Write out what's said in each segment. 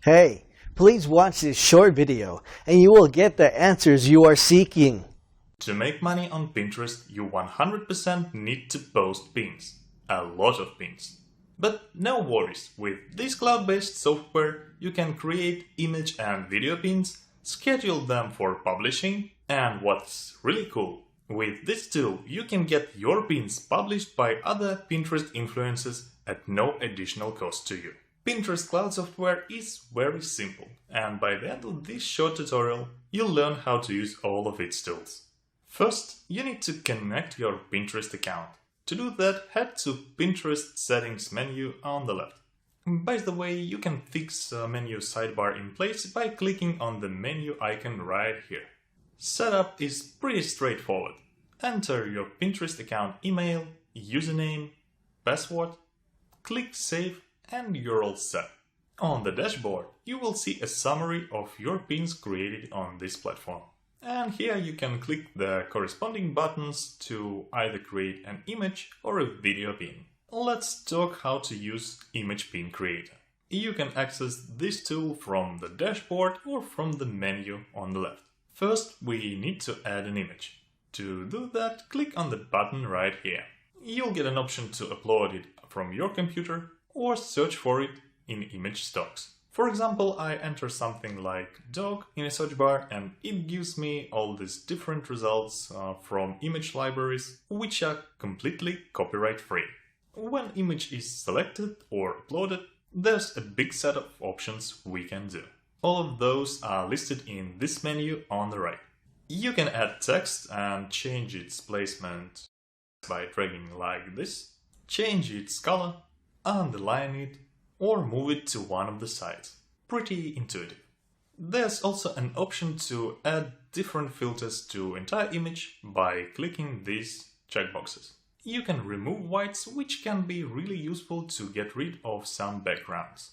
Hey, please watch this short video and you will get the answers you are seeking. To make money on Pinterest, you 100% need to post pins. A lot of pins. But no worries, with this cloud-based software you can create image and video pins, schedule them for publishing, and what's really cool, with this tool you can get your pins published by other Pinterest influencers at no additional cost to you. Pinterest cloud software is very simple, and by the end of this short tutorial you'll learn how to use all of its tools. First, you need to connect your Pinterest account. To do that, head to Pinterest settings menu on the left. By the way, you can fix a menu sidebar in place by clicking on the menu icon right here. Setup is pretty straightforward. Enter your Pinterest account email, username, password, click save, and you're all set. On the dashboard, you will see a summary of your pins created on this platform. And here you can click the corresponding buttons to either create an image or a video pin. Let's talk how to use Image Pin Creator. You can access this tool from the dashboard or from the menu on the left. First, we need to add an image. To do that, click on the button right here. You'll get an option to upload it from your computer or search for it in image stocks. For example, I enter something like dog in a search bar and it gives me all these different results from image libraries, which are completely copyright free. When image is selected or uploaded, there's a big set of options we can do. All of those are listed in this menu on the right. You can add text and change its placement by dragging like this, change its color, underline it, or move it to one of the sides. Pretty intuitive. There's also an option to add different filters to entire image by clicking these checkboxes. You can remove whites, which can be really useful to get rid of some backgrounds.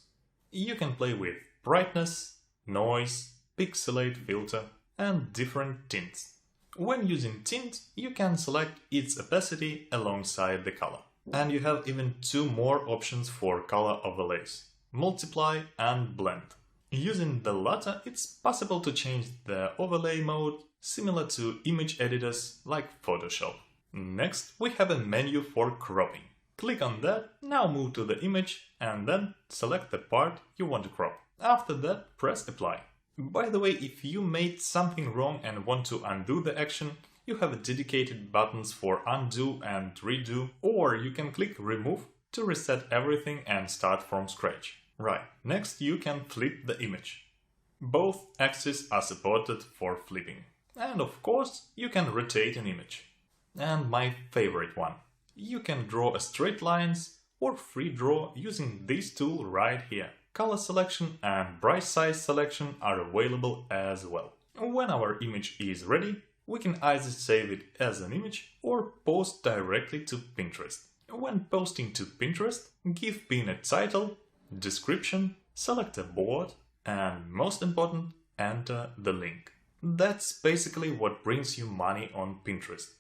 You can play with brightness, noise, pixelate filter, and different tints. When using tint, you can select its opacity alongside the color. And you have even two more options for color overlays: multiply and blend. Using the latter, it's possible to change the overlay mode similar to image editors like Photoshop. Next, we have a menu for cropping. Click on that, now move to the image and then select the part you want to crop. After that, press apply. By the way, if you made something wrong and want to undo the action, you have dedicated buttons for undo and redo, or you can click remove to reset everything and start from scratch. Right, next you can flip the image. Both axes are supported for flipping. And of course, you can rotate an image. And my favorite one. You can draw straight lines or free draw using this tool right here. Color selection and brush size selection are available as well. When our image is ready, we can either save it as an image or post directly to Pinterest. When posting to Pinterest, give pin a title, description, select a board, and most important, enter the link. That's basically what brings you money on Pinterest.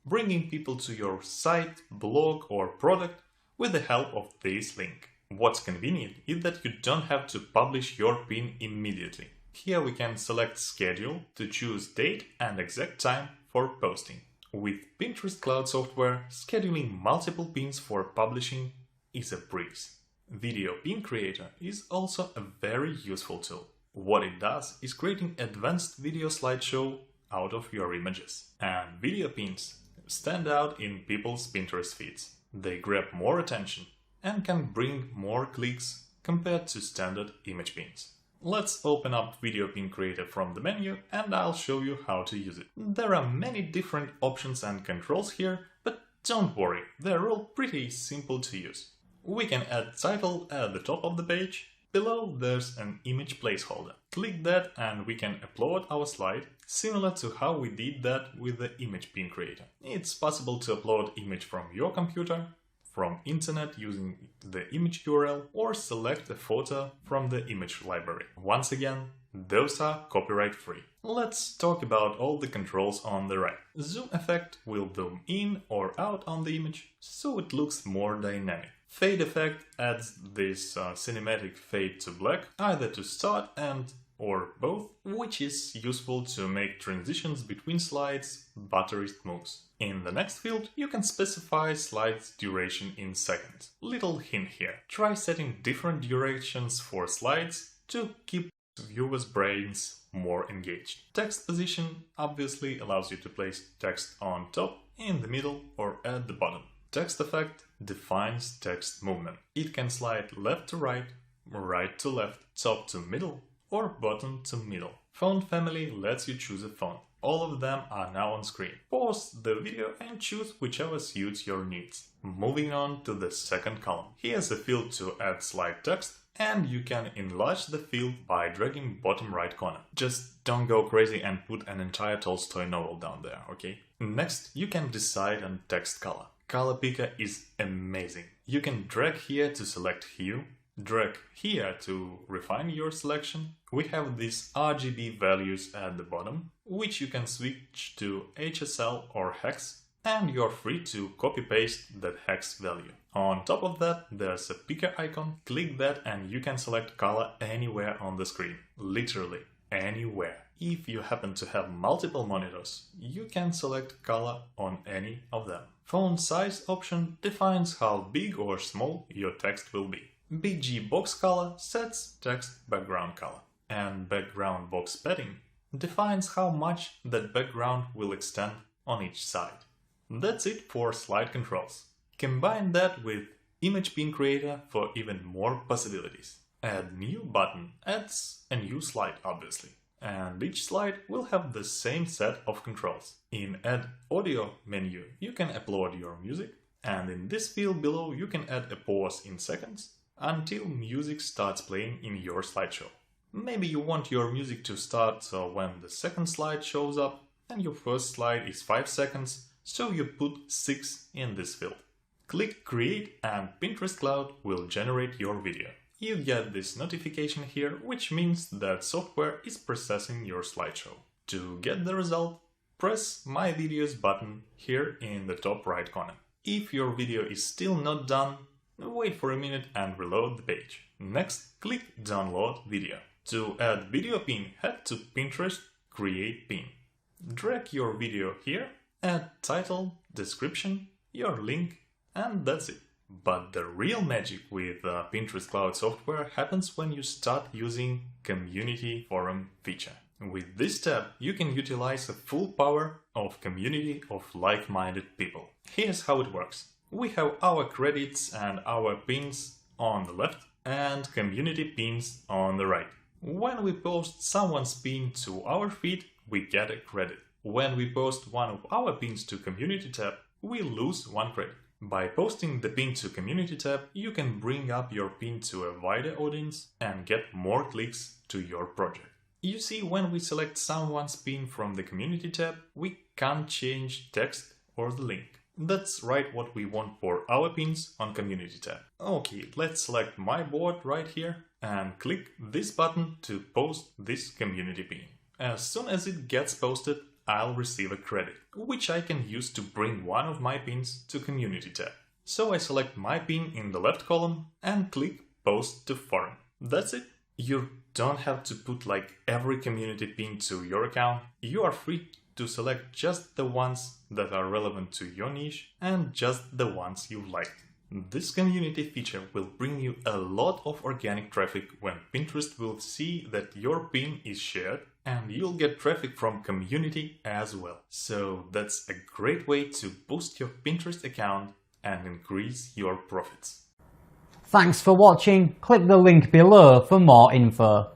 Bringing people to your site, blog or product with the help of this link. What's convenient is that you don't have to publish your pin immediately. Here we can select schedule to choose date and exact time for posting. With Pinterest cloud software, scheduling multiple pins for publishing is a breeze. Video Pin Creator is also a very useful tool. What it does is creating advanced video slideshow out of your images. And video pins stand out in people's Pinterest feeds. They grab more attention and can bring more clicks compared to standard image pins. Let's open up Video Pin Creator from the menu and I'll show you how to use it. There are many different options and controls here, but don't worry, they're all pretty simple to use. We can add title at the top of the page. Below there's an image placeholder. Click that and we can upload our slide, similar to how we did that with the Image Pin Creator. It's possible to upload image from your computer, from internet using the image URL, or select a photo from the image library. Once again, those are copyright free. Let's talk about all the controls on the right. Zoom effect will zoom in or out on the image, so it looks more dynamic. Fade effect adds this cinematic fade to black, either to start and or both, which is useful to make transitions between slides buttery smooth. In the next field, you can specify slides duration in seconds. Little hint here, try setting different durations for slides to keep viewers' brains more engaged. Text position obviously allows you to place text on top, in the middle or at the bottom. Text effect defines text movement. It can slide left to right, right to left, top to middle, or bottom to middle. Font family lets you choose a font. All of them are now on screen. Pause the video and choose whichever suits your needs. Moving on to the second column. Here's a field to add slide text, and you can enlarge the field by dragging bottom right corner. Just don't go crazy and put an entire Tolstoy novel down there, okay? Next, you can decide on text color. Color picker is amazing. You can drag here to select hue, drag here to refine your selection. We have these RGB values at the bottom, which you can switch to HSL or hex, and you're free to copy-paste that hex value. On top of that, there's a picker icon. Click that and you can select color anywhere on the screen. Literally anywhere. If you happen to have multiple monitors, you can select color on any of them. Font size option defines how big or small your text will be. BG box color sets text background color. And background box padding defines how much that background will extend on each side. That's it for slide controls. Combine that with image pin creator for even more possibilities. Add new button adds a new slide obviously, and each slide will have the same set of controls. In add audio menu you can upload your music, and in this field below you can add a pause in seconds until music starts playing in your slideshow. Maybe you want your music to start when the second slide shows up and your first slide is 5 seconds, so you put 6 in this field. Click Create and Pinterest Cloud will generate your video. You get this notification here, which means that software is processing your slideshow. To get the result, press My Videos button here in the top right corner. If your video is still not done, wait for a minute and reload the page. Next, click Download Video. To add video pin, head to Pinterest, Create Pin. Drag your video here, add title, description, your link, and that's it. But the real magic with Pinterest Cloud software happens when you start using Community Forum feature. With this tab, you can utilize the full power of community of like-minded people. Here's how it works. We have our credits and our pins on the left and community pins on the right. When we post someone's pin to our feed, we get a credit. When we post one of our pins to Community tab, we lose 1 credit. By posting the pin to Community tab, you can bring up your pin to a wider audience and get more clicks to your project. You see, when we select someone's pin from the Community tab, we can't change text or the link. That's right what we want for our pins on Community tab. Okay, let's select my board right here and click this button to post this community pin. As soon as it gets posted, I'll receive a credit, which I can use to bring one of my pins to Community tab. So I select my pin in the left column and click Post to Forum. That's it. You don't have to put like every community pin to your account. You are free to select just the ones that are relevant to your niche and just the ones you like. This community feature will bring you a lot of organic traffic when Pinterest will see that your pin is shared, and you'll get traffic from community as well. So that's a great way to boost your Pinterest account and increase your profits. Thanks for watching. Click the link below for more info.